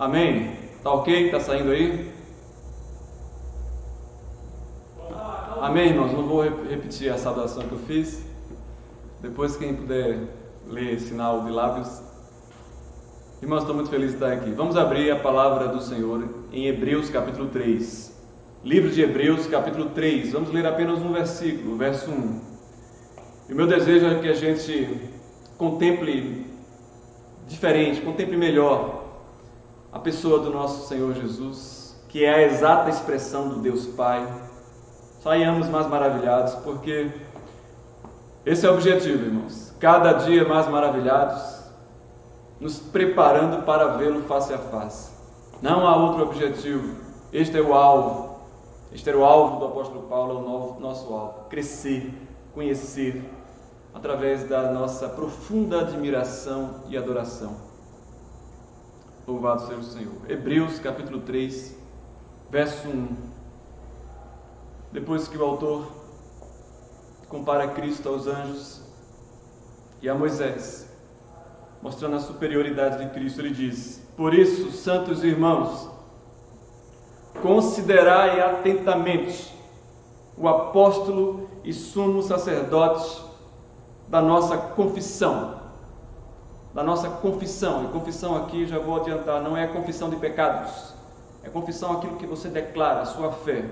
Amém? Tá ok? Tá saindo aí? Amém, irmãos? Não vou repetir a saudação que eu fiz. Depois, quem puder ler sinal de lábios. Irmãos, estou muito feliz de estar aqui. Vamos abrir a palavra do Senhor em Hebreus capítulo 3. Livro de Hebreus capítulo 3. Vamos ler apenas um versículo, verso 1. E o meu desejo é que a gente contemple diferente, contemple melhor a pessoa do nosso Senhor Jesus, que é a exata expressão do Deus Pai. Saiamos mais maravilhados, porque esse é o objetivo, irmãos. Cada dia mais maravilhados, nos preparando para vê-lo face a face. Não há outro objetivo. Este é o alvo. Este era o alvo do apóstolo Paulo, é o nosso alvo. Crescer, conhecer, através da nossa profunda admiração e adoração. Louvado seja o Senhor. Hebreus capítulo 3, verso 1. Depois que o autor compara Cristo aos anjos e a Moisés, mostrando a superioridade de Cristo, ele diz: por isso, santos irmãos, considerai atentamente o apóstolo e sumo sacerdote da nossa confissão. Da nossa confissão. E confissão aqui, já vou adiantar, não é confissão de pecados. É confissão aquilo que você declara, a sua fé.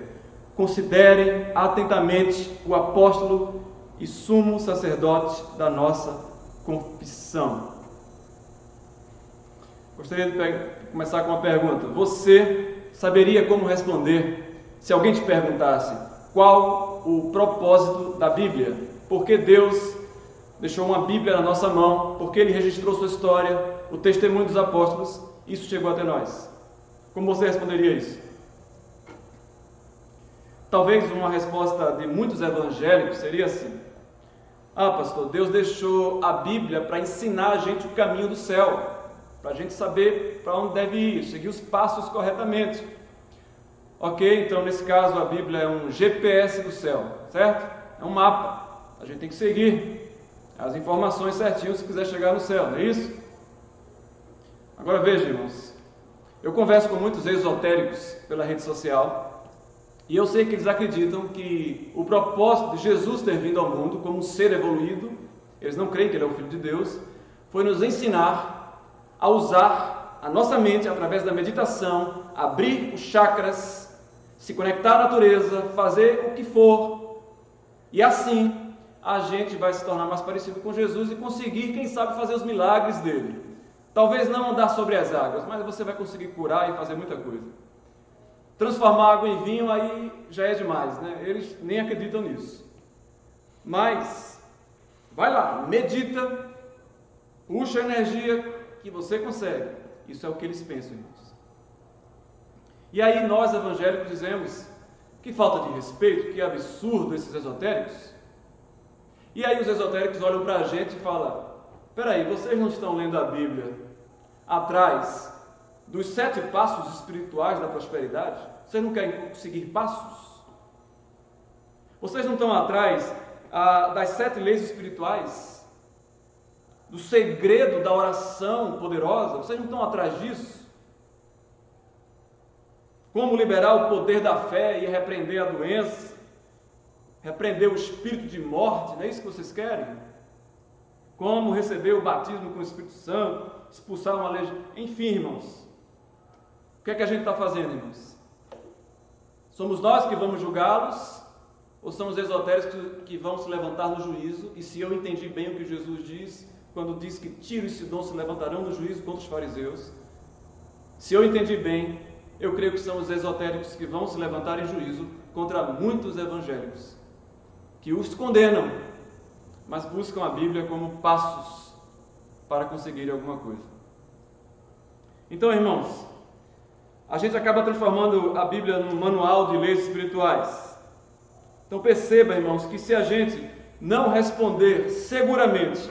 Considerem atentamente o apóstolo e sumo sacerdote da nossa confissão. Gostaria de começar com uma pergunta. Você saberia como responder se alguém te perguntasse qual o propósito da Bíblia? Por que Deus deixou uma Bíblia na nossa mão? Por que Ele registrou sua história, o testemunho dos apóstolos? Isso chegou até nós. Como você responderia isso? Talvez uma resposta de muitos evangélicos seria assim: ah, pastor, Deus deixou a Bíblia para ensinar a gente o caminho do céu, para a gente saber para onde deve ir, seguir os passos corretamente. Ok, então nesse caso a Bíblia é um GPS do céu, certo? É um mapa, a gente tem que seguir as informações certinho se quiser chegar no céu, não é isso? Agora veja, irmãos, eu converso com muitos esotéricos pela rede social, e eu sei que eles acreditam que o propósito de Jesus ter vindo ao mundo como um ser evoluído, eles não creem que Ele é o Filho de Deus, foi nos ensinar a usar a nossa mente através da meditação, abrir os chakras, se conectar à natureza, fazer o que for, e assim a gente vai se tornar mais parecido com Jesus e conseguir, quem sabe, fazer os milagres dele. Talvez não andar sobre as águas, mas você vai conseguir curar e fazer muita coisa. Transformar água em vinho aí já é demais, né? Eles nem acreditam nisso. Mas vai lá, medita, puxa a energia que você consegue. Isso é o que eles pensam, irmãos. E aí nós evangélicos dizemos: que falta de respeito, que absurdo esses esotéricos. E aí os esotéricos olham para a gente e falam: peraí, vocês não estão lendo a Bíblia atrás dos 7 passos espirituais da prosperidade? Vocês não querem seguir passos? Vocês não estão atrás das 7 leis espirituais? Do segredo da oração poderosa? Vocês não estão atrás disso? Como liberar o poder da fé e repreender a doença? Repreender o espírito de morte? Não é isso que vocês querem? Como receber o batismo com o Espírito Santo? Expulsar uma legião? Enfim, irmãos, o que é que a gente está fazendo, irmãos? Somos nós que vamos julgá-los? Ou são os esotéricos que vão se levantar no juízo? E se eu entendi bem o que Jesus diz, quando diz que Tiro e Sidom se levantarão no juízo contra os fariseus, se eu entendi bem, eu creio que são os esotéricos que vão se levantar em juízo contra muitos evangélicos, que os condenam, mas buscam a Bíblia como passos para conseguir alguma coisa. Então, irmãos, a gente acaba transformando a Bíblia num manual de leis espirituais. Então perceba, irmãos, que se a gente não responder seguramente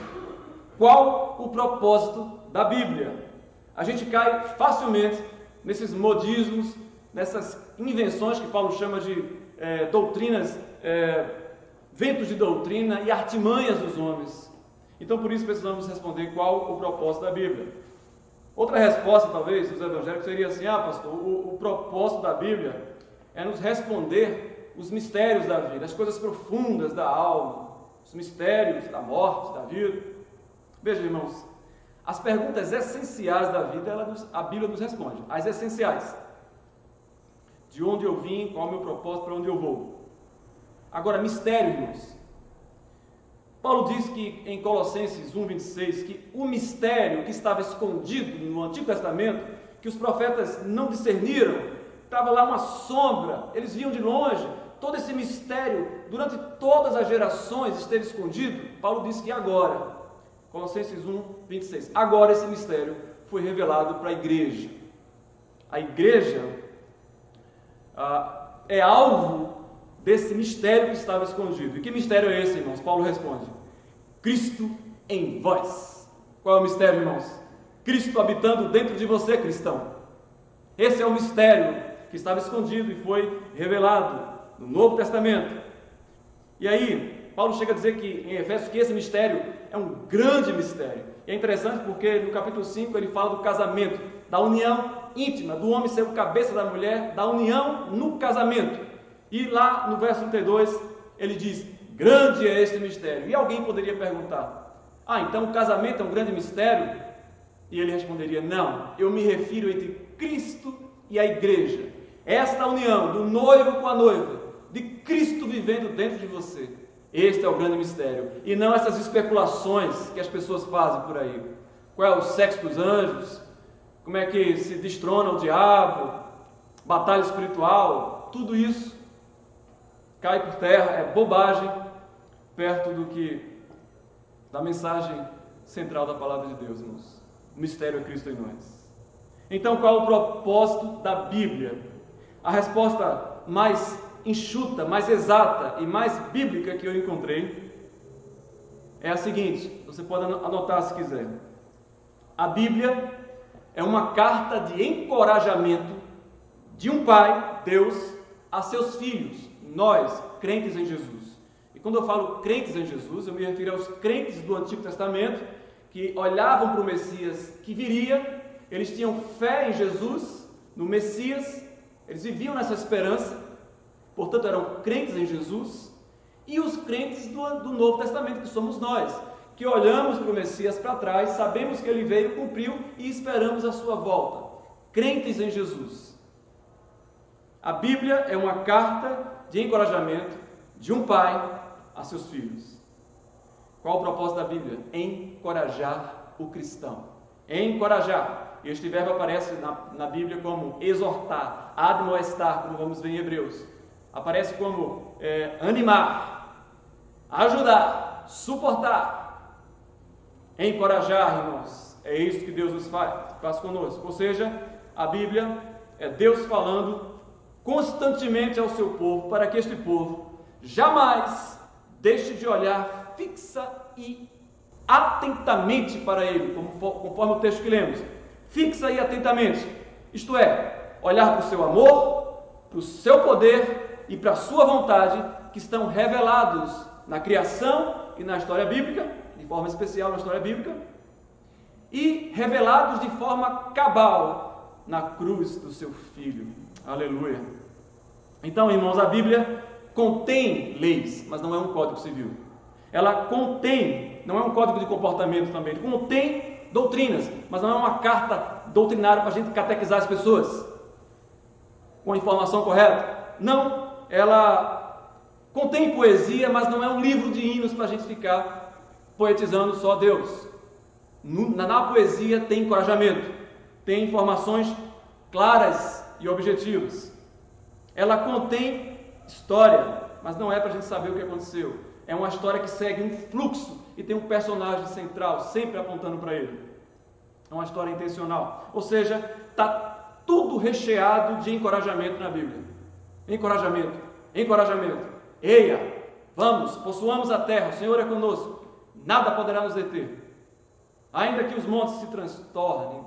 qual o propósito da Bíblia, a gente cai facilmente nesses modismos, nessas invenções que Paulo chama de doutrinas, ventos de doutrina e artimanhas dos homens. Então por isso precisamos responder qual o propósito da Bíblia. Outra resposta, talvez, dos evangélicos seria assim: pastor, o propósito da Bíblia é nos responder os mistérios da vida, as coisas profundas da alma, os mistérios da morte, da vida. Veja, irmãos, as perguntas essenciais da vida, a Bíblia nos responde, as essenciais. De onde eu vim, qual é o meu propósito, para onde eu vou. Agora, mistério, irmãos. Paulo diz que em Colossenses 1,26, que o mistério que estava escondido no Antigo Testamento, que os profetas não discerniram, estava lá uma sombra, eles viam de longe, todo esse mistério, durante todas as gerações esteve escondido. Paulo diz que agora, Colossenses 1,26, agora esse mistério foi revelado para a igreja. A igreja é alvo desse mistério que estava escondido. E que mistério é esse, irmãos? Paulo responde: Cristo em vós. Qual é o mistério, irmãos? Cristo habitando dentro de você, cristão. Esse é o mistério que estava escondido e foi revelado no Novo Testamento. E aí, Paulo chega a dizer que em Efésios que esse mistério é um grande mistério. E é interessante porque no capítulo 5 ele fala do casamento, da união íntima, do homem ser o cabeça da mulher, da união no casamento. E lá no verso 32 ele diz: grande é este mistério. E alguém poderia perguntar: então o casamento é um grande mistério? E ele responderia: não, eu me refiro entre Cristo e a igreja. Esta união do noivo com a noiva, de Cristo vivendo dentro de você. Este é o grande mistério, e não essas especulações que as pessoas fazem por aí. Qual é o sexo dos anjos? Como é que se destrona o diabo? Batalha espiritual? Tudo isso cai por terra, é bobagem perto da mensagem central da palavra de Deus, irmãos. O mistério é Cristo em nós. Então, qual é o propósito da Bíblia? A resposta mais enxuta, mais exata e mais bíblica que eu encontrei é a seguinte, você pode anotar se quiser. A Bíblia é uma carta de encorajamento de um pai, Deus, a seus filhos, nós, crentes em Jesus. E quando eu falo crentes em Jesus, eu me refiro aos crentes do Antigo Testamento que olhavam para o Messias que viria, eles tinham fé em Jesus, no Messias, eles viviam nessa esperança. Portanto, eram crentes em Jesus, e os crentes do Novo Testamento, que somos nós, que olhamos para o Messias para trás, sabemos que ele veio, cumpriu e esperamos a sua volta. Crentes em Jesus. A Bíblia é uma carta de encorajamento de um pai a seus filhos. Qual o propósito da Bíblia? Encorajar o cristão. Encorajar. Este verbo aparece na Bíblia como exortar, admoestar, como vamos ver em Hebreus. Aparece como animar, ajudar, suportar, encorajar, irmãos. É isso que Deus nos faz conosco. Ou seja, a Bíblia é Deus falando constantemente ao seu povo, para que este povo jamais deixe de olhar fixa e atentamente para Ele, conforme o texto que lemos. Fixa e atentamente, isto é, olhar para o seu amor, para o seu poder e para a sua vontade, que estão revelados na criação e na história bíblica, de forma especial na história bíblica, e revelados de forma cabal na cruz do seu Filho. Aleluia! Então, irmãos, a Bíblia contém leis, mas não é um código civil. Ela contém, não é um código de comportamento também, contém doutrinas, mas não é uma carta doutrinária para a gente catequizar as pessoas com a informação correta. Não. Ela contém poesia, mas não é um livro de hinos para a gente ficar poetizando só Deus. Na poesia tem encorajamento, tem informações claras e objetivas. Ela contém história, mas não é para a gente saber o que aconteceu. É uma história que segue um fluxo e tem um personagem central, sempre apontando para ele. É uma história intencional. Ou seja, está tudo recheado de encorajamento na Bíblia. Encorajamento, encorajamento. Eia, vamos, possuamos a terra, o Senhor é conosco, nada poderá nos deter. Ainda que os montes se transtornem,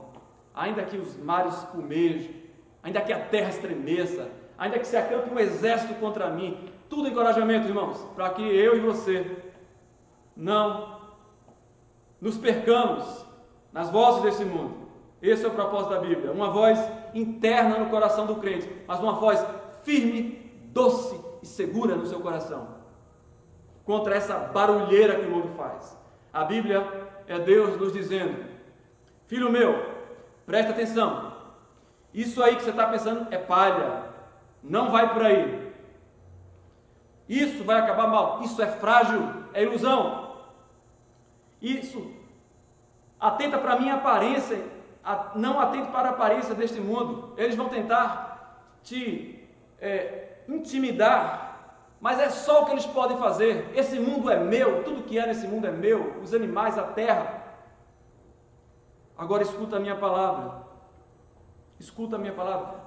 ainda que os mares espumejem, ainda que a terra estremeça, ainda que se acampe um exército contra mim, tudo encorajamento, irmãos, para que eu e você não nos percamos nas vozes desse mundo, Esse é o propósito da Bíblia, uma voz interna no coração do crente, mas uma voz firme, doce e segura no seu coração, contra essa barulheira que o mundo faz. A Bíblia é Deus nos dizendo: filho meu, presta atenção, isso aí que você está pensando é palha, não vai por aí, isso vai acabar mal, isso é frágil, é ilusão, isso atenta para a minha aparência, não atente para a aparência deste mundo. Eles vão tentar te intimidar, mas é só o que eles podem fazer. Esse mundo é meu, tudo que é nesse mundo é meu, os animais, a terra. Agora escuta a minha palavra,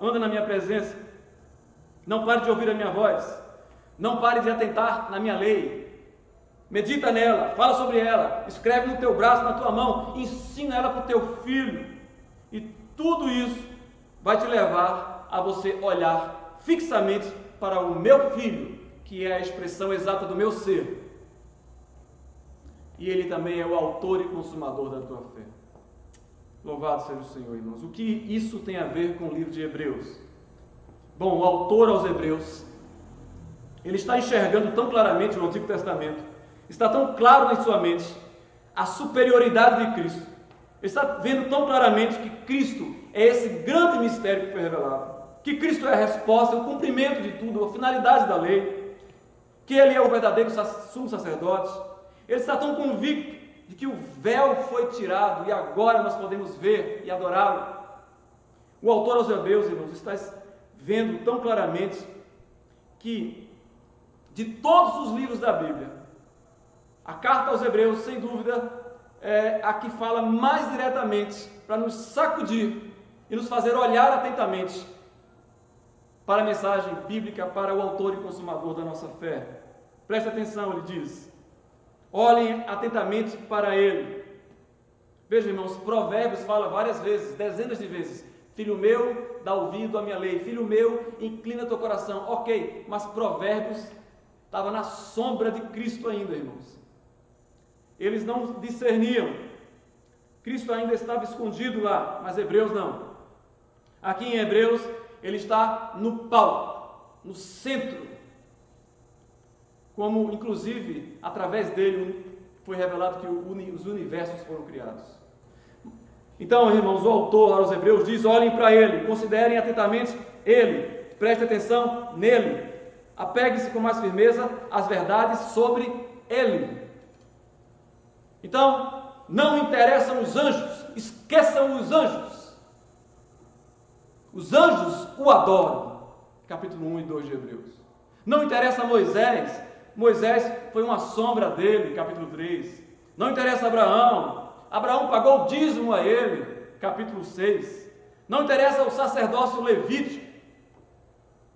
anda na minha presença, não pare de ouvir a minha voz, não pare de atentar na minha lei, medita nela, fala sobre ela, escreve no teu braço, na tua mão, ensina ela para o teu filho, e tudo isso vai te levar a você olhar fixamente para o meu filho, que é a expressão exata do meu ser, e ele também é o autor e consumador da tua fé. Louvado seja o Senhor, irmãos. O que isso tem a ver com o livro de Hebreus? Bom, o autor aos Hebreus, ele está enxergando tão claramente o Antigo Testamento, está tão claro na sua mente a superioridade de Cristo, ele está vendo tão claramente que Cristo é esse grande mistério que foi revelado, que Cristo é a resposta, o cumprimento de tudo, a finalidade da lei, que Ele é o verdadeiro sumo sacerdote. Ele está tão convicto de que o véu foi tirado e agora nós podemos ver e adorá-lo. O autor aos Hebreus, irmãos, está vendo tão claramente que de todos os livros da Bíblia, a carta aos Hebreus, sem dúvida, é a que fala mais diretamente para nos sacudir e nos fazer olhar atentamente para a mensagem bíblica, para o autor e consumador da nossa fé. Preste atenção, ele diz: olhem atentamente para ele. Veja, irmãos, Provérbios fala várias vezes, dezenas de vezes: filho meu, dá ouvido à minha lei, filho meu, inclina teu coração. Ok, mas Provérbios estava na sombra de Cristo ainda, irmãos. Eles não discerniam, Cristo ainda estava escondido lá, mas Hebreus não. Aqui em Hebreus, ele está no palco, no centro, como inclusive através dele foi revelado que os universos foram criados. Então, irmãos, o autor aos Hebreus diz: olhem para ele, considerem atentamente ele, prestem atenção nele, apeguem-se com mais firmeza às verdades sobre ele. Então, não interessam os anjos, esqueçam os anjos. Os anjos o adoram. Capítulo 1 e 2 de Hebreus. Não interessa Moisés, Moisés foi uma sombra dele, capítulo 3. Não interessa Abraão, Abraão pagou o dízimo a ele, capítulo 6. Não interessa o sacerdócio levítico,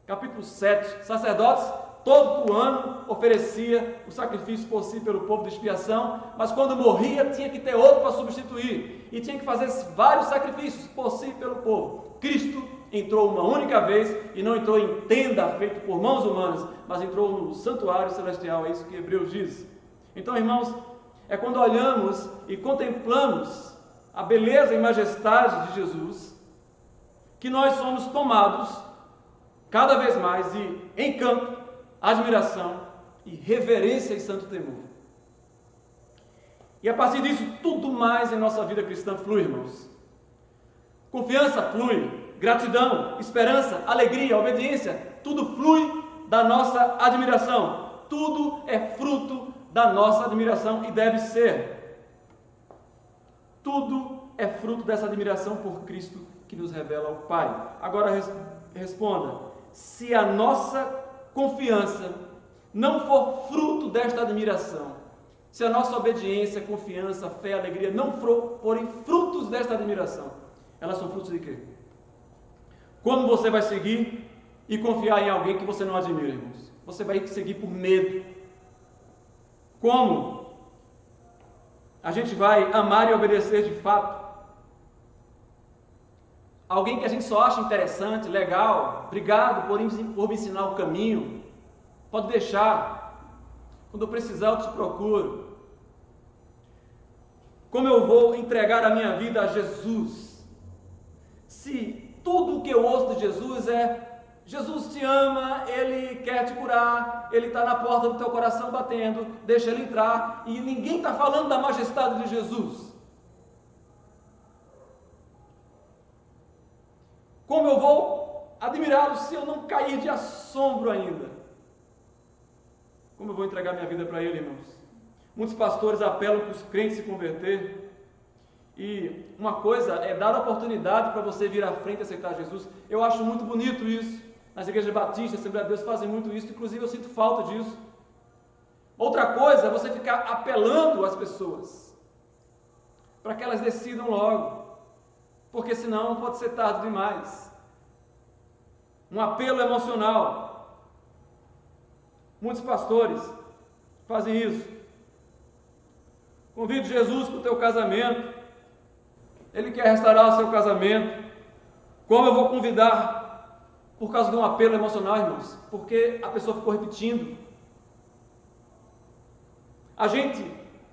capítulo 7. Sacerdotes, todo o ano, oferecia o sacrifício por si pelo povo de expiação, mas quando morria tinha que ter outro para substituir, e tinha que fazer vários sacrifícios por si pelo povo. Cristo entrou uma única vez, e não entrou em tenda feita por mãos humanas, mas entrou no santuário celestial, é isso que Hebreus diz. Então, irmãos, é quando olhamos e contemplamos a beleza e majestade de Jesus, que nós somos tomados cada vez mais de encanto, admiração e reverência e santo temor. E a partir disso, tudo mais em nossa vida cristã flui, irmãos. Confiança flui, gratidão, esperança, alegria, obediência, tudo flui da nossa admiração. Tudo é fruto da nossa admiração e deve ser. Tudo é fruto dessa admiração por Cristo que nos revela o Pai. Agora responda: se a nossa confiança não for fruto desta admiração, se a nossa obediência, confiança, fé, alegria não forem frutos desta admiração, elas são frutos de quê? Como você vai seguir e confiar em alguém que você não admira, irmãos? Você vai seguir por medo. Como a gente vai amar e obedecer de fato alguém que a gente só acha interessante, legal, obrigado por me ensinar o caminho, pode deixar, quando eu precisar eu te procuro. Como eu vou entregar a minha vida a Jesus? se tudo o que eu ouço de Jesus é: Jesus te ama, Ele quer te curar, Ele está na porta do teu coração batendo, deixa Ele entrar, e ninguém está falando da majestade de Jesus. Como eu vou admirá-lo se eu não cair de assombro ainda? Como eu vou entregar minha vida para Ele, irmãos? Muitos pastores apelam para os crentes se converter, e uma coisa é dar a oportunidade para você vir à frente e aceitar Jesus. Eu acho muito bonito isso. Nas igrejas batistas, Assembleia de Deus fazem muito isso, inclusive eu sinto falta disso. Outra coisa é você ficar apelando às pessoas, para que elas decidam logo, porque senão pode ser tarde demais. Um apelo emocional. Muitos pastores fazem isso. Convide Jesus para o teu casamento, Ele quer restaurar o seu casamento. Como eu vou convidar? Por causa de um apelo emocional, irmãos, porque a pessoa ficou repetindo. A gente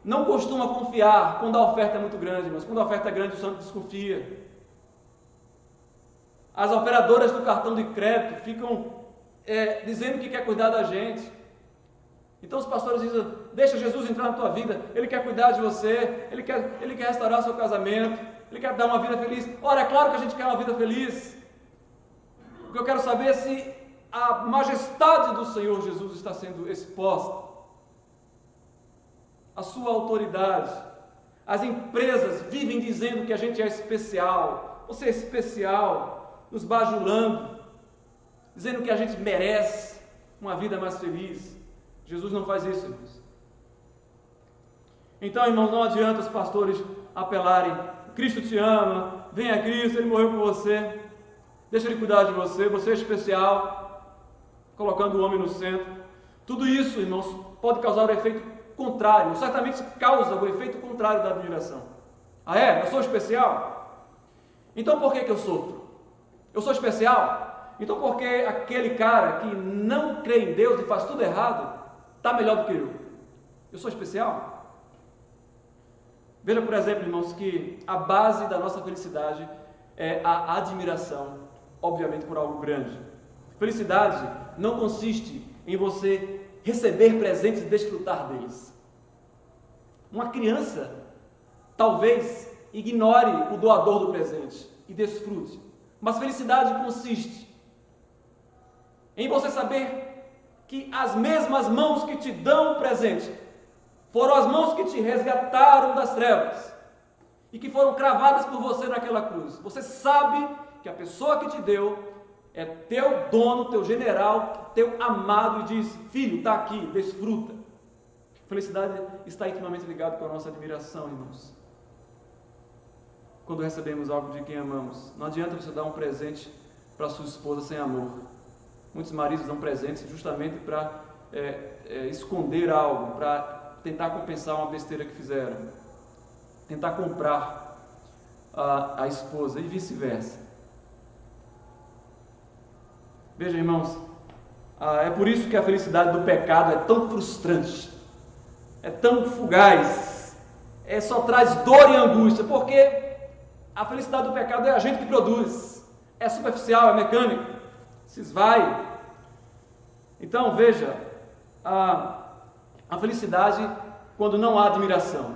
não costuma confiar quando a oferta é muito grande, irmãos. Quando a oferta é grande, o santo desconfia. As operadoras do cartão de crédito ficam dizendo que quer cuidar da gente. Então os pastores dizem: deixa Jesus entrar na tua vida, Ele quer cuidar de você, Ele quer restaurar o seu casamento, Ele quer dar uma vida feliz. Ora, é claro que a gente quer uma vida feliz. O que eu quero saber é se a majestade do Senhor Jesus está sendo exposta, a sua autoridade. As empresas vivem dizendo que a gente é especial, você é especial, nos bajulando, dizendo que a gente merece uma vida mais feliz. Jesus não faz isso, irmãos. Então, irmãos, não adianta os pastores apelarem: Cristo te ama, venha a Cristo, Ele morreu por você, deixa Ele cuidar de você, você é especial, colocando o homem no centro. Tudo isso, irmãos, pode causar o efeito contrário, certamente causa o efeito contrário da admiração. Ah é? Eu sou especial? Então por que eu sofro? Eu sou especial? Então por que aquele cara que não crê em Deus e faz tudo errado está melhor do que eu? Eu sou especial? Veja, por exemplo, irmãos, que a base da nossa felicidade é a admiração, obviamente por algo grande. Felicidade não consiste em você receber presentes e desfrutar deles. Uma criança talvez ignore o doador do presente e desfrute, mas felicidade consiste em você saber que as mesmas mãos que te dão o presente foram as mãos que te resgataram das trevas e que foram cravadas por você naquela cruz. Você sabe que a pessoa que te deu é teu dono, teu general, teu amado, e diz: filho, está aqui, desfruta. Felicidade está intimamente ligada com a nossa admiração, irmãos. Quando recebemos algo de quem amamos, não adianta você dar um presente para sua esposa sem amor. Muitos maridos dão presentes justamente para esconder algo, para tentar compensar uma besteira que fizeram, tentar comprar a esposa e vice-versa. Veja, irmãos, é por isso que a felicidade do pecado é tão frustrante, é tão fugaz, só traz dor e angústia, porque a felicidade do pecado é a gente que produz, é superficial, é mecânico, se esvai. Então, veja, a felicidade quando não há admiração.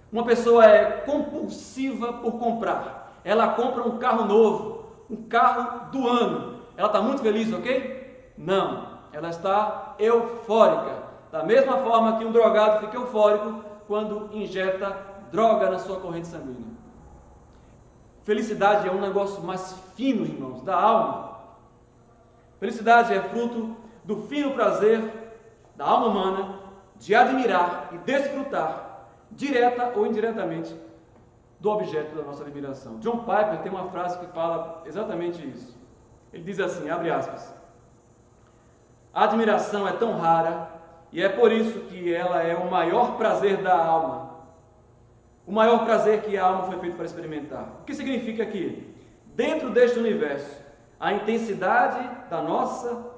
Uma pessoa é compulsiva por comprar, ela compra um carro novo, um carro do ano. Ela está muito feliz, ok? Não, ela está eufórica. Da mesma forma que um drogado fica eufórico quando injeta droga na sua corrente sanguínea. Felicidade é um negócio mais fino, irmãos, da alma. Felicidade é fruto do fino prazer da alma humana de admirar e desfrutar, direta ou indiretamente, do objeto da nossa admiração. John Piper tem uma frase que fala exatamente isso. Ele diz assim, abre aspas: a admiração é tão rara e é por isso que ela é o maior prazer da alma. O maior prazer que a alma foi feita para experimentar. O que significa que, dentro deste universo, a intensidade da nossa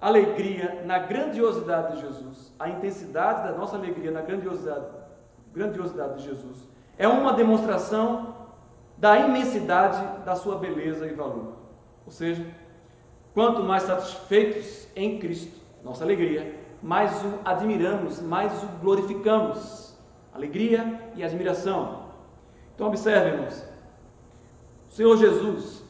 alegria na grandiosidade de Jesus, a intensidade da nossa alegria na grandiosidade de Jesus, é uma demonstração da imensidade da sua beleza e valor. Ou seja, quanto mais satisfeitos em Cristo, nossa alegria, mais o admiramos, mais o glorificamos. Alegria e admiração. Então observe, irmãos, o Senhor Jesus,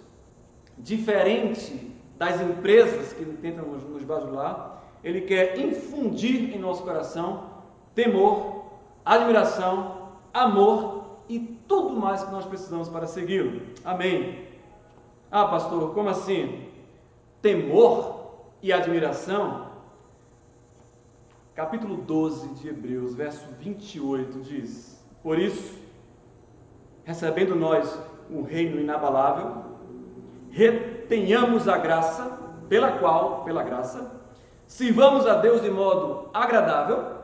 diferente das empresas que tentam nos bajular, Ele quer infundir em nosso coração temor, admiração, amor e tudo mais que nós precisamos para segui-lo. Amém. Ah, pastor, como assim? Temor e admiração? Capítulo 12 de Hebreus, verso 28 diz: por isso, recebendo nós o reino inabalável, retenhamos a graça, pela qual, pela graça, sirvamos a Deus de modo agradável,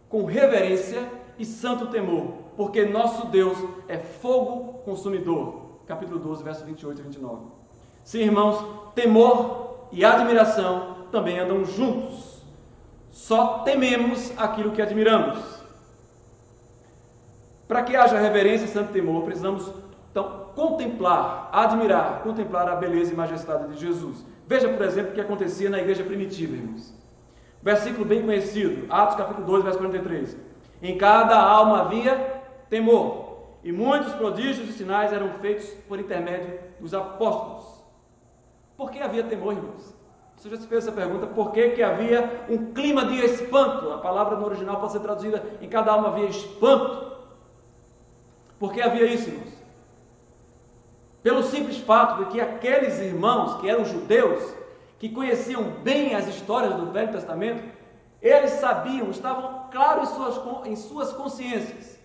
com reverência e santo temor, porque nosso Deus é fogo consumidor. Capítulo 12, verso 28 e 29. Sim, irmãos, temor e admiração também andam juntos. Só tememos aquilo que admiramos. Para que haja reverência e santo temor, precisamos então contemplar a beleza e majestade de Jesus. Veja, por exemplo, o que acontecia na igreja primitiva, irmãos. Versículo bem conhecido, Atos capítulo 2, verso 43. Em cada alma havia temor, e muitos prodígios e sinais eram feitos por intermédio dos apóstolos. Por que havia temor, irmãos? Você já se fez essa pergunta? Por que havia um clima de espanto? A palavra no original pode ser traduzida: em cada alma havia espanto. Por que havia isso, irmãos? Pelo simples fato de que aqueles irmãos que eram judeus, que conheciam bem as histórias do Velho Testamento, eles sabiam, estavam claros em suas consciências,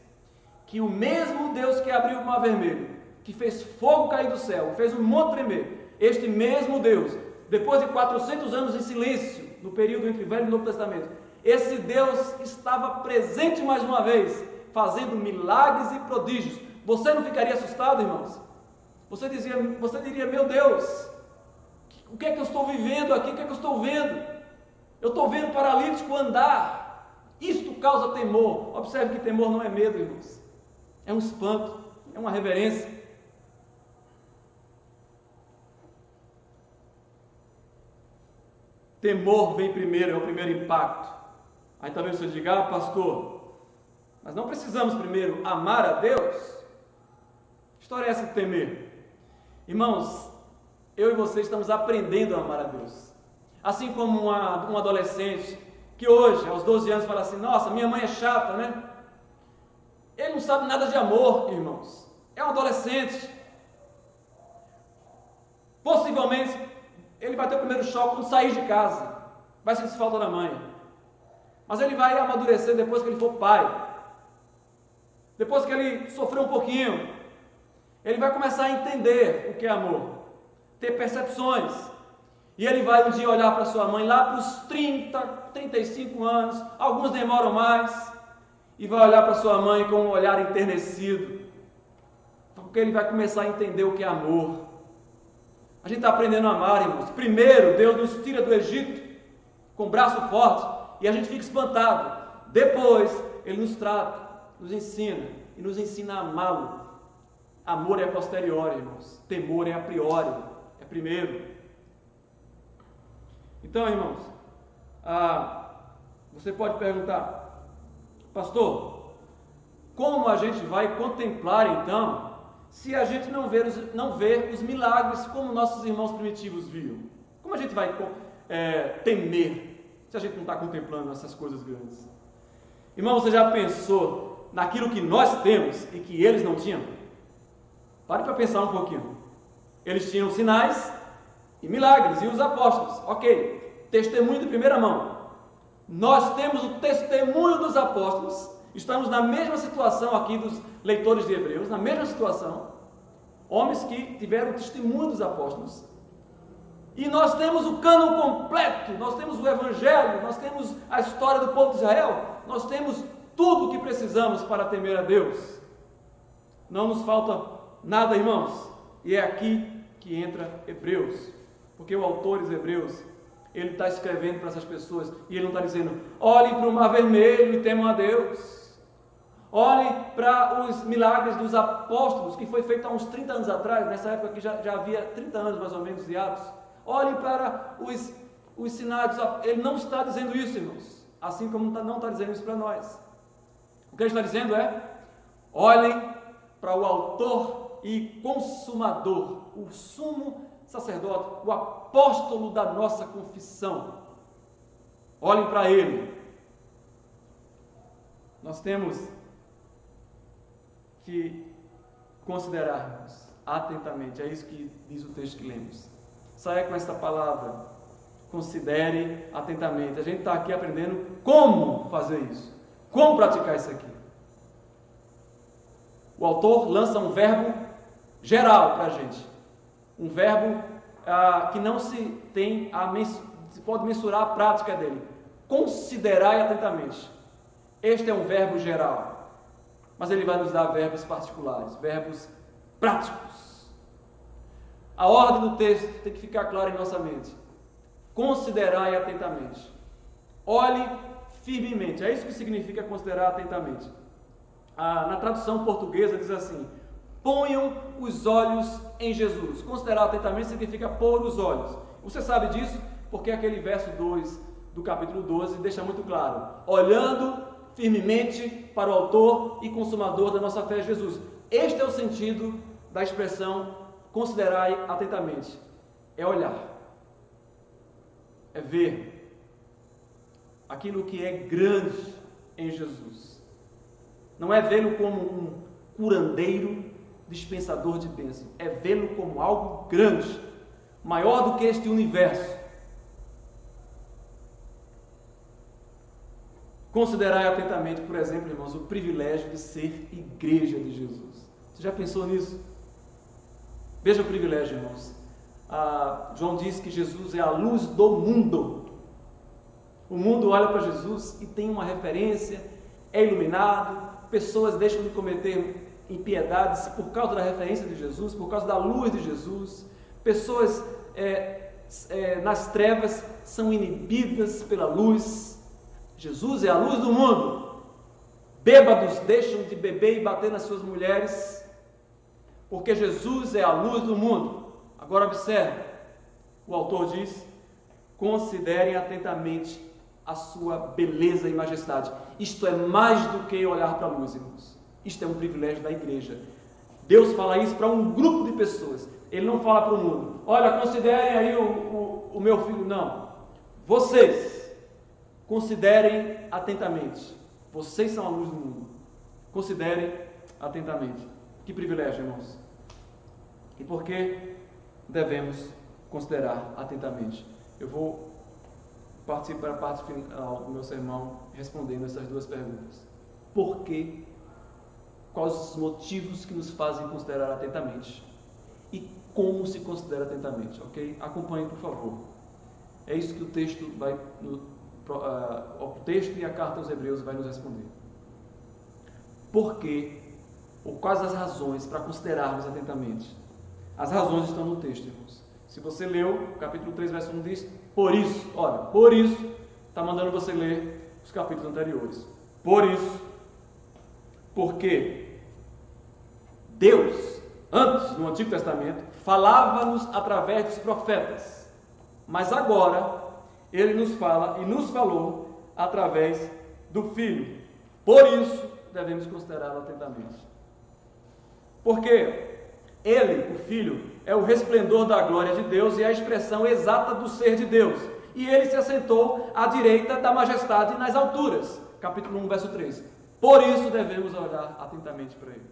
que o mesmo Deus que abriu o Mar Vermelho, que fez fogo cair do céu, fez um monte tremer, este mesmo Deus, depois de 400 anos em silêncio, no período entre o Velho e o Novo Testamento, esse Deus estava presente mais uma vez, fazendo milagres e prodígios. Você não ficaria assustado, irmãos? Você diria: meu Deus, o que é que eu estou vivendo aqui? O que é que eu estou vendo? Eu estou vendo paralítico andar. Isto causa temor. Observe que temor não é medo, irmãos. É um espanto, é uma reverência. Temor vem primeiro, é o primeiro impacto. Aí talvez você diga: pastor, mas não precisamos primeiro amar a Deus? Que história é essa de temer? Irmãos, eu e você estamos aprendendo a amar a Deus. Assim como um adolescente que hoje, aos 12 anos, fala assim: nossa, minha mãe é chata, né? Ele não sabe nada de amor, irmãos. É um adolescente. Possivelmente, ele vai ter o primeiro choque quando sair de casa. Vai sentir falta da mãe. Mas ele vai amadurecer depois que ele for pai. Depois que ele sofrer um pouquinho, ele vai começar a entender o que é amor, ter percepções. E ele vai um dia olhar para sua mãe lá para os 30, 35 anos, alguns demoram mais, e vai olhar para sua mãe com um olhar enternecido, porque ele vai começar a entender o que é amor. A gente está aprendendo a amar, irmãos. Primeiro, Deus nos tira do Egito com o braço forte e a gente fica espantado. Depois, Ele nos trata, nos ensina e nos ensina a amá-lo. Amor é a posteriori, irmãos. Temor é a priori, é primeiro. Então, irmãos, você pode perguntar: pastor, como a gente vai contemplar então, se a gente não ver os milagres como nossos irmãos primitivos viam? Como a gente vai temer se a gente não está contemplando essas coisas grandes? Irmão, você já pensou naquilo que nós temos e que eles não tinham? Pare para pensar um pouquinho. Eles tinham sinais e milagres, e os apóstolos, ok, testemunho de primeira mão. Nós temos o testemunho dos apóstolos, estamos na mesma situação aqui dos leitores de Hebreus, na mesma situação, homens que tiveram o testemunho dos apóstolos, e nós temos o cânon completo, nós temos o Evangelho, nós temos a história do povo de Israel, nós temos tudo o que precisamos para temer a Deus. Não nos falta nada, irmãos, e é aqui que entra Hebreus, porque o autor dos Hebreus, ele está escrevendo para essas pessoas, e ele não está dizendo: olhem para o Mar Vermelho e temam a Deus, Olhe para os milagres dos apóstolos, que foi feito há uns 30 anos atrás, nessa época que já havia 30 anos mais ou menos de Atos. Olhe para os sinais, ele não está dizendo isso, irmãos, assim como não está dizendo isso para nós. O que ele está dizendo é, olhem para o autor e consumador, o sumo sacerdote, o apóstolo da nossa confissão. Olhem para ele. Nós temos que considerarmos atentamente, é isso que diz o texto que lemos. Saia com esta palavra, considere atentamente. A gente está aqui aprendendo como fazer isso, como praticar isso aqui. O autor lança um verbo geral para a gente, um verbo que não se pode mensurar a prática dele. Considerai atentamente. Este é um verbo geral, mas ele vai nos dar verbos particulares, verbos práticos. A ordem do texto tem que ficar clara em nossa mente. Considerai atentamente. Olhe firmemente. É isso que significa considerar atentamente. Na tradução portuguesa diz assim: ponham os olhos em Jesus. Considerar atentamente significa pôr os olhos. Você sabe disso porque aquele verso 2 do capítulo 12 deixa muito claro: olhando firmemente para o autor e consumador da nossa fé, Jesus. Este é o sentido da expressão considerai atentamente. É olhar, é ver aquilo que é grande em Jesus. Não é vê-lo como um curandeiro, dispensador de bênção. É vê-lo como algo grande, maior do que este universo. Considerai atentamente, por exemplo, irmãos, o privilégio de ser igreja de Jesus. Você já pensou nisso? Veja o privilégio, irmãos. João diz que Jesus é a luz do mundo. O mundo olha para Jesus e tem uma referência, é iluminado, pessoas deixam de cometer impiedades por causa da referência de Jesus, por causa da luz de Jesus. Pessoas nas trevas são inibidas pela luz. Jesus é a luz do mundo. Bêbados deixam de beber e bater nas suas mulheres, porque Jesus é a luz do mundo. Agora observe, o autor diz: considerem atentamente a sua beleza e majestade. Isto é mais do que olhar para a luz, irmãos. Isto é um privilégio da igreja. Deus fala isso para um grupo de pessoas. Ele não fala para o mundo: olha, considerem aí o meu filho. Não. Vocês considerem atentamente. Vocês são a luz do mundo. Considerem atentamente. Que privilégio, irmãos. E por que devemos considerar atentamente? Eu vou partir para a parte final do meu sermão respondendo essas duas perguntas. Por quê? Quais os motivos que nos fazem considerar atentamente? E como se considera atentamente, ok? Acompanhe, por favor. É isso que o texto o texto e a carta aos Hebreus vai nos responder. Por quê? Ou quais as razões para considerarmos atentamente? As razões estão no texto, irmãos. Se você leu, capítulo 3, verso 1 diz: por isso, olha, por isso, está mandando você ler os capítulos anteriores. Por isso, porque Deus, antes, no Antigo Testamento, falava-nos através dos profetas, mas agora Ele nos fala e nos falou através do Filho. Por isso, devemos considerá-lo atentamente. Porque Ele, o Filho, é o resplendor da glória de Deus e a expressão exata do ser de Deus. E Ele se assentou à direita da majestade nas alturas. Capítulo 1, verso 3. Por isso devemos olhar atentamente para Ele.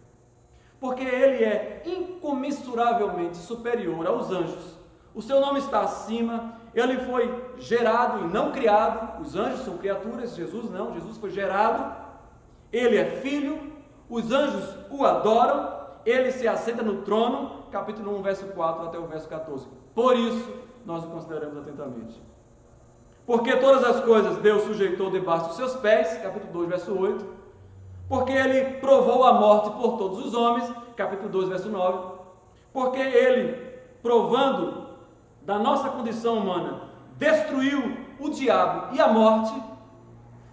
Porque Ele é incomensuravelmente superior aos anjos. O seu nome está acima. Ele foi gerado e não criado. Os anjos são criaturas, Jesus não. Jesus foi gerado. Ele é filho. Os anjos o adoram. Ele se assenta no trono, capítulo 1, verso 4 até o verso 14. Por isso, nós o consideramos atentamente. Porque todas as coisas Deus sujeitou debaixo dos seus pés, capítulo 2, verso 8. Porque Ele provou a morte por todos os homens, capítulo 2, verso 9. Porque Ele, provando da nossa condição humana, destruiu o diabo e a morte.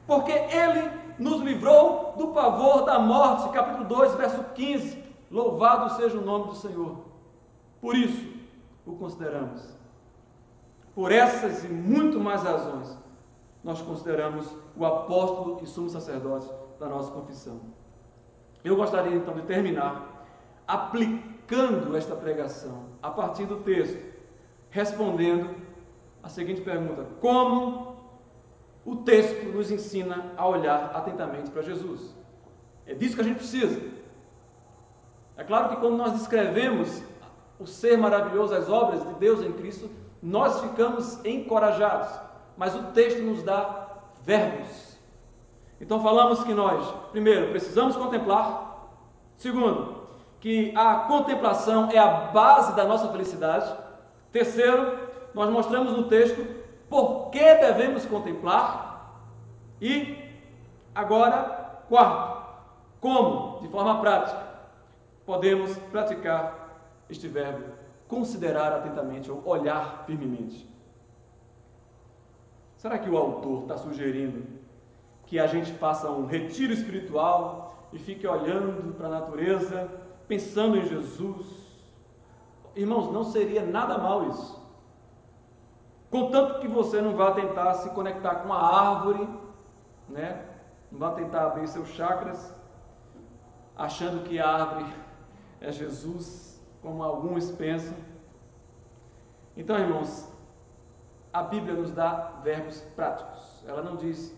Porque Ele nos livrou do pavor da morte. Capítulo 2, verso 15. Louvado seja o nome do Senhor. Por isso o consideramos. Por essas e muito mais razões, nós consideramos o apóstolo e sumo sacerdote da nossa confissão. Eu gostaria então de terminar aplicando esta pregação a partir do texto, respondendo a seguinte pergunta: como o texto nos ensina a olhar atentamente para Jesus? É disso que a gente precisa. É claro que quando nós descrevemos o ser maravilhoso, as obras de Deus em Cristo, nós ficamos encorajados, mas o texto nos dá verbos. Então falamos que nós, primeiro, precisamos contemplar. Segundo, que a contemplação é a base da nossa felicidade. Terceiro, nós mostramos no texto por que devemos contemplar. E agora, quarto, como, de forma prática, podemos praticar este verbo, considerar atentamente ou olhar firmemente. Será que o autor está sugerindo que a gente faça um retiro espiritual e fique olhando para a natureza, pensando em Jesus? Irmãos, não seria nada mal isso. Contanto que você não vá tentar se conectar com a árvore, né? Não vá tentar abrir seus chakras, achando que a árvore é Jesus, como alguns pensam. Então, irmãos, a Bíblia nos dá verbos práticos. Ela não diz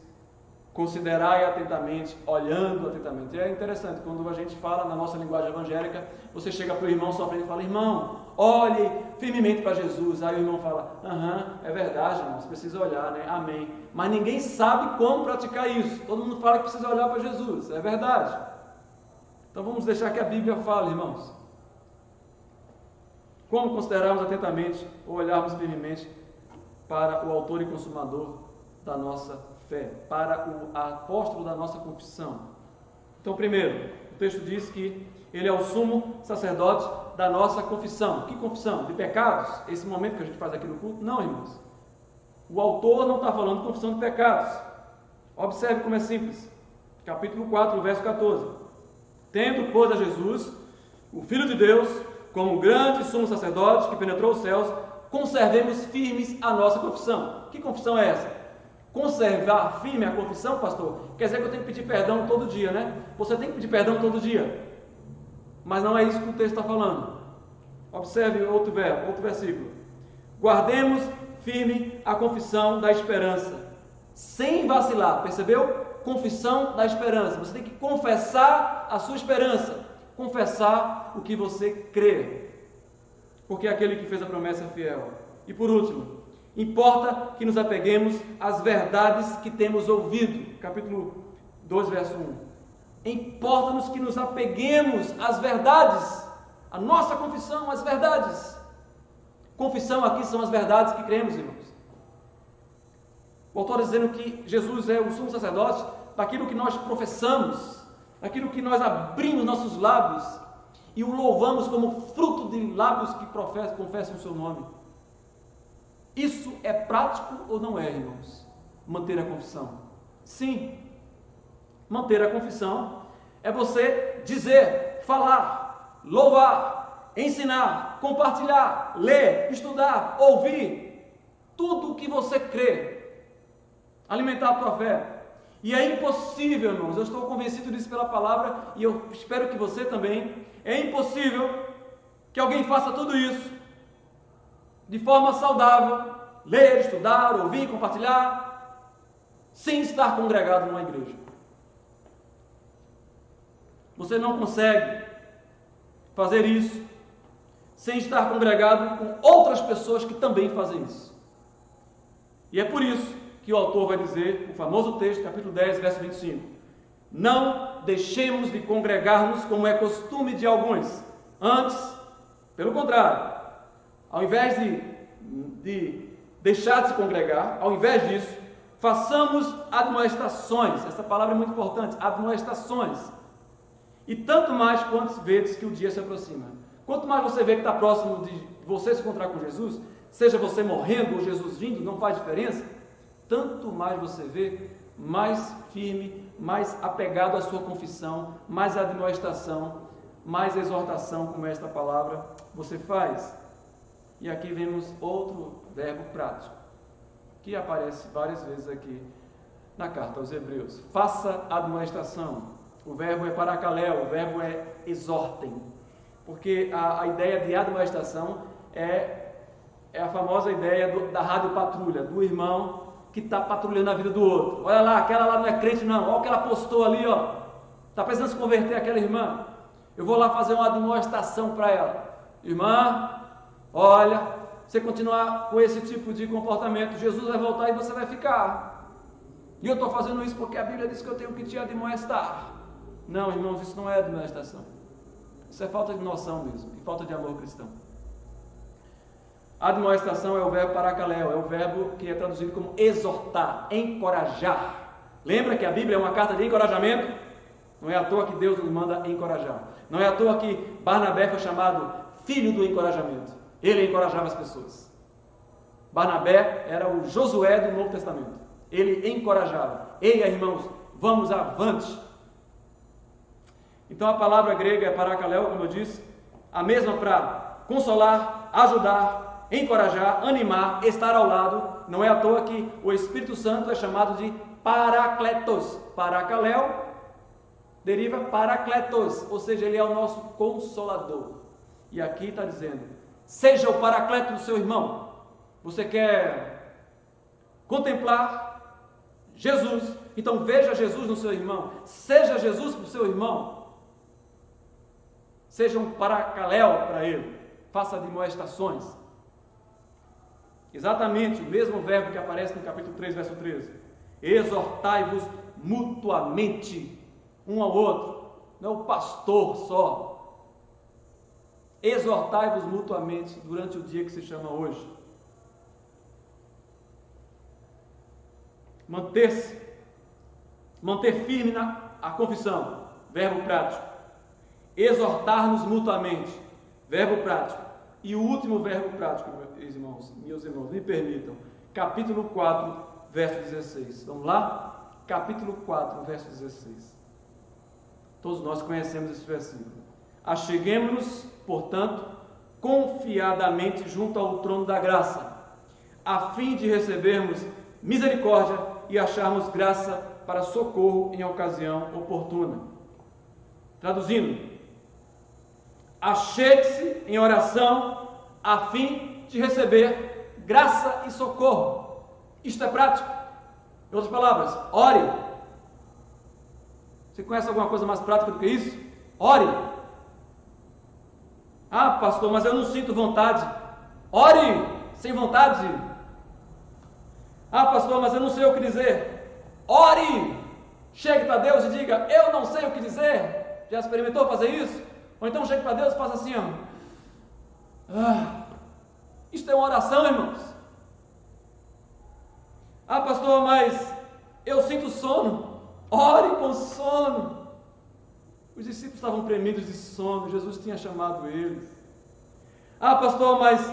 considerai atentamente, olhando atentamente. É interessante, quando a gente fala na nossa linguagem evangélica, você chega para o irmão sofrendo e fala: irmão, olhe firmemente para Jesus. Aí o irmão fala: aham, é verdade, irmão, você precisa olhar, né? Amém. Mas ninguém sabe como praticar isso. Todo mundo fala que precisa olhar para Jesus, é verdade. Então vamos deixar que a Bíblia fale, irmãos. Como considerarmos atentamente ou olharmos firmemente para o autor e consumador da nossa fé, para o apóstolo da nossa confissão? Então, primeiro, o texto diz que ele é o sumo sacerdote da nossa confissão. Que confissão? De pecados? Esse momento que a gente faz aqui no culto? Não, irmãos. O autor não está falando de confissão de pecados. Observe como é simples. Capítulo 4, verso 14. Tendo, pois, a Jesus, o Filho de Deus, como grande sumo sacerdote que penetrou os céus, conservemos firmes a nossa confissão. Que confissão é essa? Conservar firme a confissão, pastor, quer dizer que eu tenho que pedir perdão todo dia, né? Você tem que pedir perdão todo dia. Mas não é isso que o texto está falando. Observe outro versículo. Guardemos firme a confissão da esperança, sem vacilar. Percebeu? Confissão da esperança. Você tem que confessar a sua esperança, confessar o que você crê, porque aquele que fez a promessa é fiel. E por último, importa que nos apeguemos às verdades que temos ouvido. Capítulo 2, verso 1. Importa-nos que nos apeguemos às verdades, a nossa confissão, às verdades. Confissão aqui são as verdades que cremos, irmãos. O autor está dizendo que Jesus é o sumo sacerdote daquilo que nós professamos, daquilo que nós abrimos nossos lábios e o louvamos como fruto de lábios que confessam o seu nome. Isso é prático ou não é, irmãos? Manter a confissão? Sim. Manter a confissão é você dizer, falar, louvar, ensinar, compartilhar, ler, estudar, ouvir, tudo o que você crê, alimentar a tua fé. E é impossível, irmãos, eu estou convencido disso pela palavra e eu espero que você também, é impossível que alguém faça tudo isso de forma saudável, ler, estudar, ouvir, compartilhar, sem estar congregado numa igreja. Você não consegue fazer isso sem estar congregado com outras pessoas que também fazem isso. E é por isso que o autor vai dizer, o famoso texto, capítulo 10, verso 25: não deixemos de congregar-nos como é costume de alguns, antes, pelo contrário, ao invés de deixar de se congregar, ao invés disso, façamos admoestações. Essa palavra é muito importante, admoestações. E tanto mais quanto vedes que o dia se aproxima. Quanto mais você vê que está próximo de você se encontrar com Jesus, seja você morrendo ou Jesus vindo, não faz diferença. Tanto mais você vê, mais firme, mais apegado à sua confissão, mais admoestação, mais exortação, como esta palavra você faz. E aqui vemos outro verbo prático, que aparece várias vezes aqui na carta aos Hebreus. Faça admoestação. O verbo é paracaléu, o verbo é exortem. Porque a ideia de admoestação é a famosa ideia da rádio patrulha, do irmão que está patrulhando a vida do outro. Olha lá, aquela lá não é crente não, olha o que ela postou ali, ó. Está precisando se converter aquela irmã. Eu vou lá fazer uma admoestação para ela. Irmã, olha, você continuar com esse tipo de comportamento, Jesus vai voltar e você vai ficar. E eu estou fazendo isso porque a Bíblia diz que eu tenho que te admoestar. Não, irmãos, isso não é admoestação. Isso é falta de noção mesmo, e falta de amor cristão. Admoestação é o verbo paracaléu, é o verbo que é traduzido como exortar, encorajar. Lembra que a Bíblia é uma carta de encorajamento? Não é à toa que Deus nos manda encorajar. Não é à toa que Barnabé foi chamado filho do encorajamento. Ele encorajava as pessoas. Barnabé era o Josué do Novo Testamento. Ele encorajava. Ei, irmãos, vamos avante. Então a palavra grega é paracaléu, como eu disse, a mesma para consolar, ajudar, encorajar, animar, estar ao lado. Não é à toa que o Espírito Santo é chamado de Paracletos. Paracaléu deriva Paracletos, ou seja, ele é o nosso consolador. E aqui está dizendo, seja o Paracleto do seu irmão. Você quer contemplar Jesus? Então veja Jesus no seu irmão. Seja Jesus para o seu irmão. Seja um paracaléu para ele. Faça admoestações. Exatamente o mesmo verbo que aparece no capítulo 3, verso 13. Exortai-vos mutuamente um ao outro. Não é o pastor só. Exortai-vos mutuamente durante o dia que se chama hoje. Manter firme a confissão, verbo prático. Exortar-nos mutuamente, verbo prático. E o último verbo prático, meus irmãos, me permitam, capítulo 4, verso 16. Vamos lá? Capítulo 4, verso 16. Todos nós conhecemos esse versículo. Acheguemo-nos, portanto, confiadamente junto ao trono da graça, a fim de recebermos misericórdia e acharmos graça para socorro em ocasião oportuna. Traduzindo, achegue-se em oração a fim de receber graça e socorro. Isto é prático. Em outras palavras, ore. Você conhece alguma coisa mais prática do que isso? Ore. Ah, pastor, mas eu não sinto vontade. Ore sem vontade. Ah, pastor, mas eu não sei o que dizer. Ore. Chegue para Deus e diga, eu não sei o que dizer. Já experimentou fazer isso? Ou então chegue para Deus e faça assim, ó. Isto é uma oração, irmãos. Ah, pastor, mas eu sinto sono. Ore com sono. Os discípulos estavam premidos de sono, Jesus tinha chamado eles. Ah, pastor, mas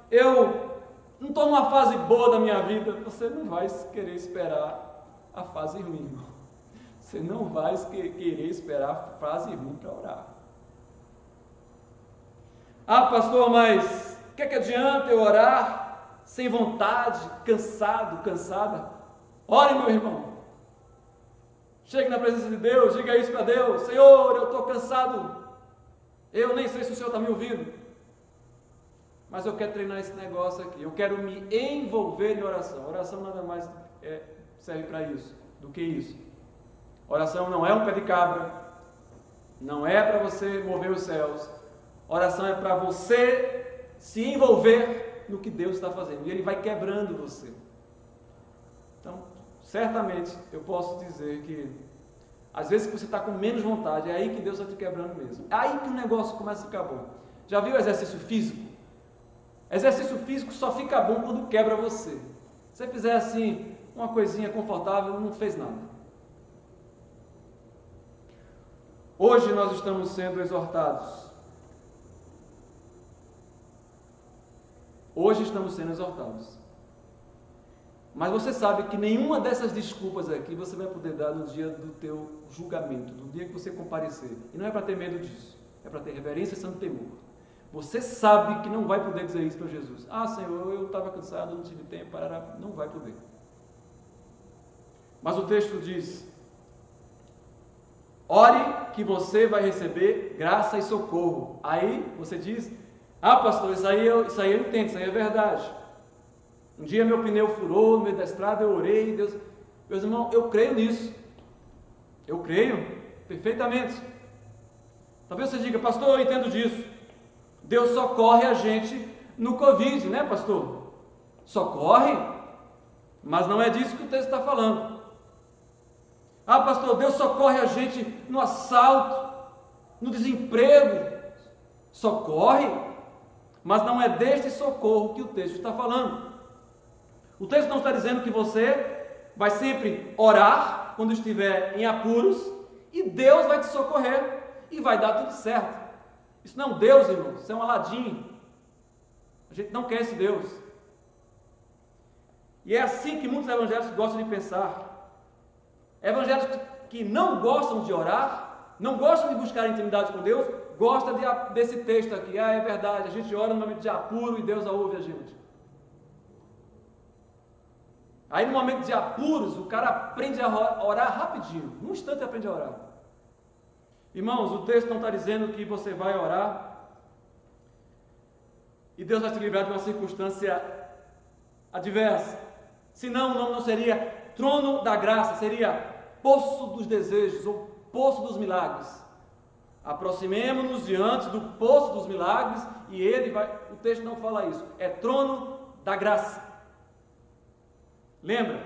eu não estou numa fase boa da minha vida. Você não vai querer esperar a fase ruim, irmão. Você não vai querer esperar a fase ruim para orar. Ah, pastor, mas o que adianta eu orar sem vontade, cansado, cansada? Ore, meu irmão. Chegue na presença de Deus, diga isso para Deus. Senhor, eu estou cansado. Eu nem sei se o Senhor está me ouvindo. Mas eu quero treinar esse negócio aqui. Eu quero me envolver em oração. Oração nada mais serve para isso do que isso. Oração não é um pé de cabra. Não é para você mover os céus. Oração é para você se envolver no que Deus está fazendo. E Ele vai quebrando você. Então, certamente eu posso dizer que às vezes que você está com menos vontade, é aí que Deus está te quebrando mesmo. É aí que o negócio começa a ficar bom. Já viu o exercício físico? Exercício físico só fica bom quando quebra você. Se você fizer assim, uma coisinha confortável, não fez nada. Hoje nós estamos sendo exortados. Hoje estamos sendo exortados. Mas você sabe que nenhuma dessas desculpas aqui você vai poder dar no dia do teu julgamento, no dia que você comparecer. E não é para ter medo disso, é para ter reverência e santo temor. Você sabe que não vai poder dizer isso para Jesus. Ah, Senhor, eu estava cansado, não tive tempo, não vai poder. Mas o texto diz: ore que você vai receber graça e socorro. Aí você diz: ah, pastor, isso aí eu entendo, isso aí é verdade. Um dia meu pneu furou no meio da estrada, eu orei, Deus... Meus irmãos, eu creio nisso. Eu creio perfeitamente. Talvez você diga: pastor, eu entendo disso. Deus socorre a gente no Covid, né, pastor? Socorre, mas não é disso que o texto está falando. Ah, pastor, Deus socorre a gente no assalto, no desemprego. Socorre, mas não é deste socorro que o texto está falando. O texto não está dizendo que você vai sempre orar quando estiver em apuros e Deus vai te socorrer e vai dar tudo certo. Isso não é um Deus, irmão, isso é um Aladim. A gente não quer esse Deus. E é assim que muitos evangélicos gostam de pensar. Evangélicos que não gostam de orar, não gostam de buscar intimidade com Deus, gostam desse texto aqui. Ah, é verdade, a gente ora no momento de apuro e Deus ouve a gente. Aí no momento de apuros, o cara aprende a orar rapidinho. Num instante aprende a orar. Irmãos, o texto não está dizendo que você vai orar e Deus vai te livrar de uma circunstância adversa. Senão não seria trono da graça, seria poço dos desejos ou poço dos milagres. Aproximemo-nos diante do poço dos milagres e o texto não fala isso, é trono da graça. Lembra?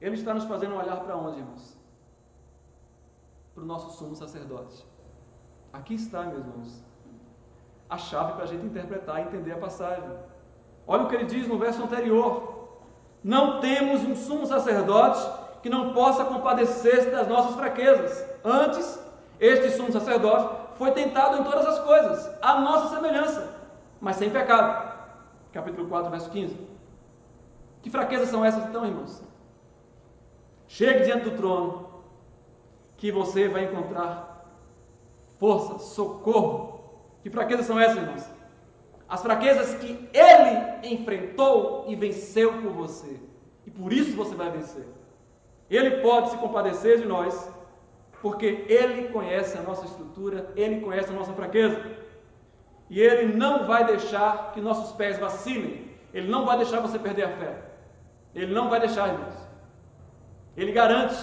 Ele está nos fazendo olhar para onde, irmãos? Para o nosso sumo sacerdote. Aqui está, meus irmãos, a chave para a gente interpretar e entender a passagem. Olha o que ele diz no verso anterior: não temos um sumo sacerdote que não possa compadecer-se das nossas fraquezas. Antes, este sumo sacerdote foi tentado em todas as coisas, à nossa semelhança, mas sem pecado. Capítulo 4, verso 15. Que fraquezas são essas então, irmãos? Chegue diante do trono, que você vai encontrar força, socorro. Que fraquezas são essas, irmãos? As fraquezas que Ele enfrentou e venceu por você. E por isso você vai vencer. Ele pode se compadecer de nós, porque Ele conhece a nossa estrutura, Ele conhece a nossa fraqueza. E Ele não vai deixar que nossos pés vacilem. Ele não vai deixar você perder a fé. Ele não vai deixar, irmãos. Ele garante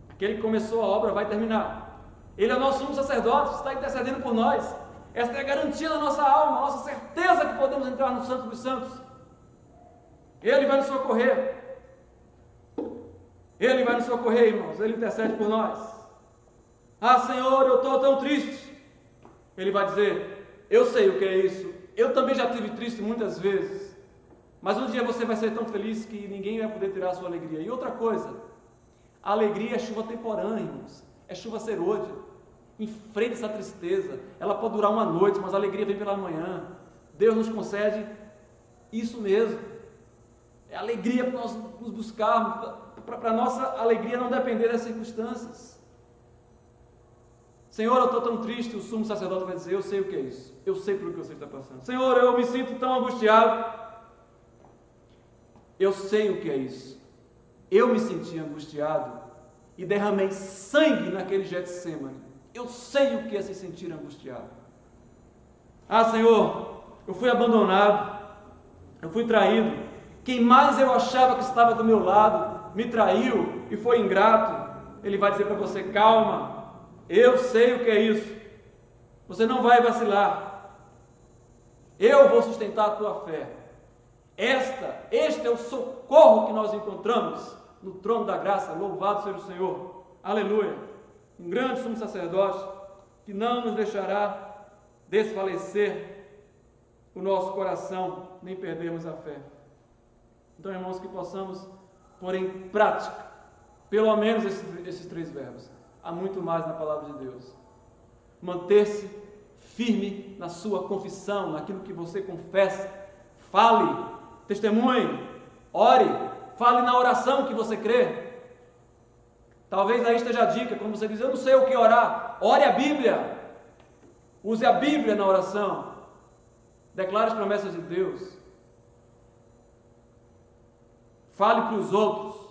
que aquele que começou a obra vai terminar. Ele é o nosso sumo sacerdote, está intercedendo por nós. Esta é a garantia da nossa alma, a nossa certeza que podemos entrar no Santo dos Santos. Ele vai nos socorrer. Ele vai nos socorrer, irmãos. Ele intercede por nós. Ah, Senhor, eu estou tão triste. Ele vai dizer: eu sei o que é isso. Eu também já estive triste muitas vezes. Mas um dia você vai ser tão feliz que ninguém vai poder tirar a sua alegria. E outra coisa, a alegria é chuva temporânea, irmãos. É chuva serôdia. Enfrente essa tristeza. Ela pode durar uma noite, mas a alegria vem pela manhã. Deus nos concede isso mesmo. É alegria para nós nos buscarmos, para a nossa alegria não depender das circunstâncias. Senhor, eu estou tão triste. O sumo sacerdote vai dizer: eu sei o que é isso. Eu sei pelo que você está passando. Senhor, eu me sinto tão angustiado. Eu sei o que é isso. Eu me senti angustiado e derramei sangue naquele Getsemane. Eu sei o que é se sentir angustiado. Ah, Senhor, eu fui abandonado, eu fui traído. Quem mais eu achava que estava do meu lado me traiu e foi ingrato. Ele vai dizer para você: calma, eu sei o que é isso. Você não vai vacilar. Eu vou sustentar a tua fé. Este é o socorro que nós encontramos no trono da graça. Louvado seja o Senhor. Aleluia. Um grande sumo sacerdote que não nos deixará desfalecer o nosso coração, nem perdermos a fé. Então, irmãos, que possamos pôr em prática pelo menos esses 3 verbos. Há muito mais na palavra de Deus. Manter-se firme na sua confissão, naquilo que você confessa. Fale testemunhe, ore, fale na oração que você crê. Talvez aí esteja a dica, quando você diz, eu não sei o que orar, ore a Bíblia, use a Bíblia na oração, declare as promessas de Deus, fale para os outros.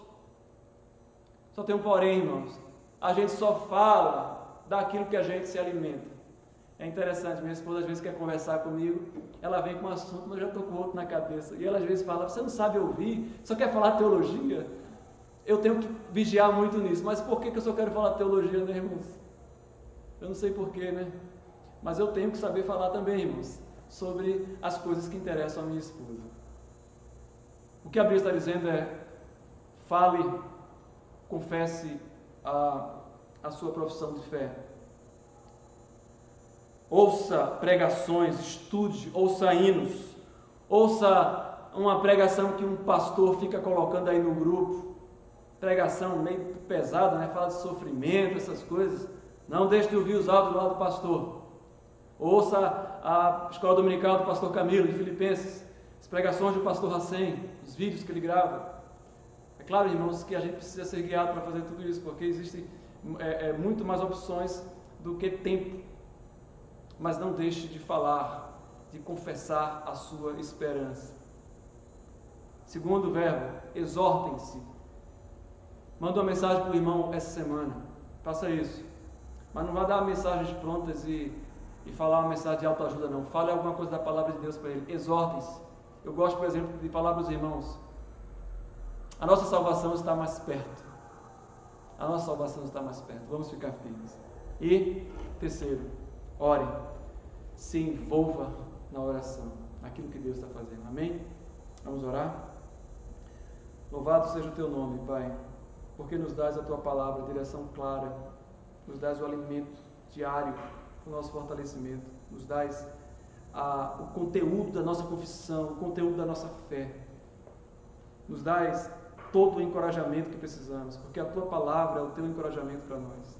Só tem um porém, irmãos, a gente só fala daquilo que a gente se alimenta. É interessante, minha esposa às vezes quer conversar comigo, ela vem com um assunto, mas eu já estou com outro na cabeça, e ela às vezes fala, você não sabe ouvir, só quer falar teologia. Eu tenho que vigiar muito nisso, mas por que eu só quero falar teologia, né, irmãos? Eu não sei porquê, né? Mas eu tenho que saber falar também, irmãos, sobre as coisas que interessam a minha esposa. O que a Bíblia está dizendo é, fale, confesse a sua profissão de fé. Ouça pregações, estude, ouça hinos, ouça uma pregação que um pastor fica colocando aí no grupo, pregação meio pesada, né? Fala de sofrimento, essas coisas. Não deixe de ouvir os áudios lá do pastor. Ouça a escola dominical do pastor Camilo, de Filipenses, as pregações do pastor Hacem, os vídeos que ele grava. É claro, irmãos, que a gente precisa ser guiado para fazer tudo isso, porque existem muito mais opções do que tempo. Mas não deixe de falar, de confessar a sua esperança. Segundo verbo, exortem-se. Manda uma mensagem para o irmão essa semana, faça isso. Mas não vá dar mensagens prontas e falar uma mensagem de autoajuda, não. Fale alguma coisa da palavra de Deus para ele. Exortem-se. Eu gosto, por exemplo, de falar para os irmãos, a nossa salvação está mais perto. A nossa salvação está mais perto. Vamos ficar firmes. E, terceiro, ore. Se envolva na oração, naquilo que Deus está fazendo. Amém? Vamos orar? Louvado seja o teu nome, Pai, porque nos dás a tua palavra, a direção clara, nos dás o alimento diário, o nosso fortalecimento, nos dás o conteúdo da nossa confissão, o conteúdo da nossa fé, nos dás todo o encorajamento que precisamos, porque a tua palavra é o teu encorajamento para nós.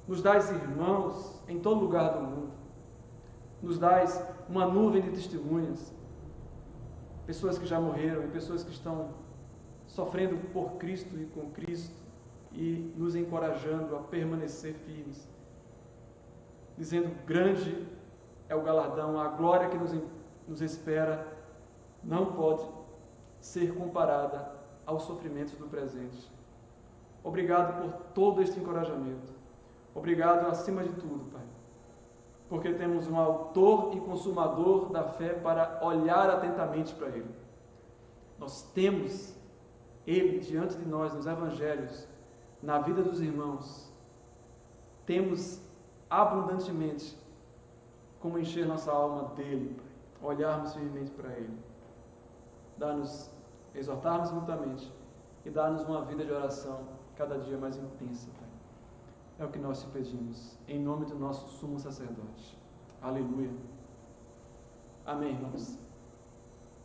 Nos dás irmãos em todo lugar do mundo, nos dás uma nuvem de testemunhas, pessoas que já morreram e pessoas que estão sofrendo por Cristo e com Cristo e nos encorajando a permanecer firmes, dizendo, grande é o galardão, a glória que nos espera não pode ser comparada aos sofrimentos do presente. Obrigado por todo este encorajamento. Obrigado acima de tudo, Pai, porque temos um autor e consumador da fé para olhar atentamente para Ele. Nós temos Ele diante de nós nos Evangelhos, na vida dos irmãos. Temos abundantemente como encher nossa alma dEle, Pai, olharmos firmemente para Ele. Dá-nos, exortarmos mutuamente e dá-nos uma vida de oração cada dia mais intensa, Pai. É o que nós te pedimos, em nome do nosso sumo sacerdote. Aleluia. Amém, irmãos.